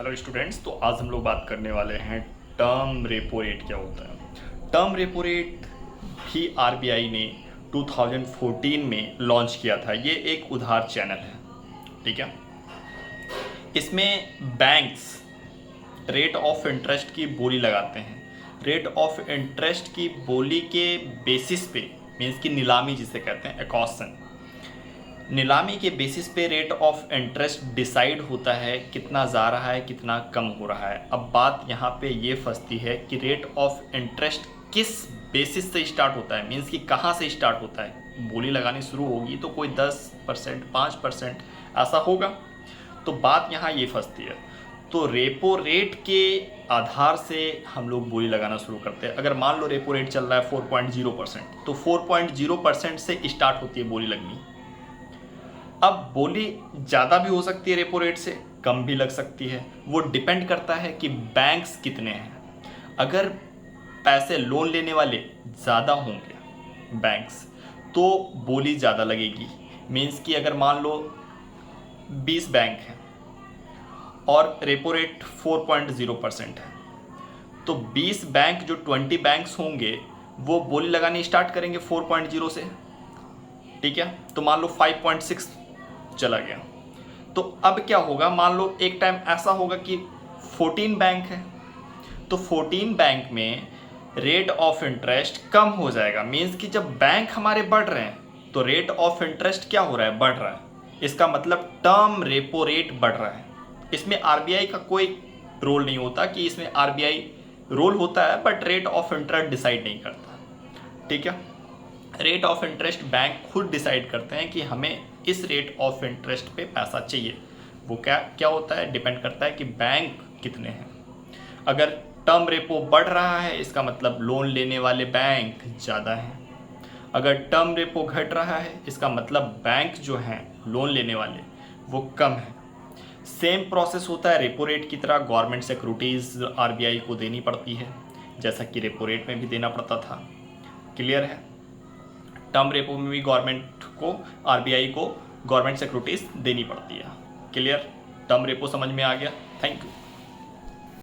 Hello students, तो आज हम लोग बात करने वाले हैं टर्म रेपो रेट क्या होता है। टर्म रेपो रेट भी आरबीआई ने 2014 में लॉन्च किया था। ये एक उधार चैनल है, ठीक है। इसमें बैंक्स रेट ऑफ इंटरेस्ट की बोली लगाते हैं। रेट ऑफ इंटरेस्ट की बोली के बेसिस पे, मीन्स की नीलामी जिसे कहते हैं, एक्ॉशन, नीलामी के बेसिस पे रेट ऑफ इंटरेस्ट डिसाइड होता है कितना जा रहा है, कितना कम हो रहा है। अब बात यहाँ पे ये फंसती है कि रेट ऑफ इंटरेस्ट किस बेसिस से स्टार्ट होता है, मीन्स कि कहाँ से स्टार्ट होता है। बोली लगानी शुरू होगी तो कोई 10%, 5% ऐसा होगा। तो बात यहाँ ये फंसती है। तो रेपो रेट के आधार से हम लोग बोली लगाना शुरू करते हैं। अगर मान लो रेपो रेट चल रहा है 4.0%, तो 4.0% से स्टार्ट होती है बोली लगनी। अब बोली ज़्यादा भी हो सकती है रेपो रेट से, कम भी लग सकती है। वो डिपेंड करता है कि बैंक्स कितने हैं। अगर पैसे लोन लेने वाले ज़्यादा होंगे बैंक्स, तो बोली ज़्यादा लगेगी। मीन्स कि अगर मान लो 20 बैंक हैं और रेपो रेट 4.0% है, तो 20 बैंक जो 20 बैंक्स होंगे वो बोली लगानी स्टार्ट करेंगे 4.0 से, ठीक है। तो मान लो 5.6 चला गया। तो अब क्या होगा, मान लो एक टाइम ऐसा होगा कि 14 बैंक है, तो 14 बैंक में रेट ऑफ इंटरेस्ट कम हो जाएगा। मीन्स कि जब बैंक हमारे बढ़ रहे हैं तो रेट ऑफ इंटरेस्ट क्या हो रहा है, बढ़ रहा है। इसका मतलब टर्म रेपो रेट बढ़ रहा है। इसमें आरबीआई का कोई रोल नहीं होता, कि इसमें आरबीआई रोल होता है but rate of interest decide नहीं करता, ठीक है। रेट ऑफ इंटरेस्ट बैंक खुद डिसाइड करते हैं कि हमें इस रेट ऑफ इंटरेस्ट पे पैसा चाहिए। वो क्या क्या होता है, डिपेंड करता है कि बैंक कितने हैं। अगर टर्म रेपो बढ़ रहा है, इसका मतलब लोन लेने वाले बैंक ज़्यादा हैं। अगर टर्म रेपो घट रहा है, इसका मतलब बैंक जो हैं लोन लेने वाले वो कम हैं। सेम प्रोसेस होता है रेपो रेट की तरह। गवर्नमेंट सिक्योरिटीज़ आरबीआई को देनी पड़ती है, जैसा कि रेपो रेट में भी देना पड़ता था। क्लियर है। टर्म रेपो में भी गवर्नमेंट को, आरबीआई को गवर्नमेंट सिक्योरिटीज़ देनी पड़ती है। क्लियर। टर्म रेपो समझ में आ गया। Thank you.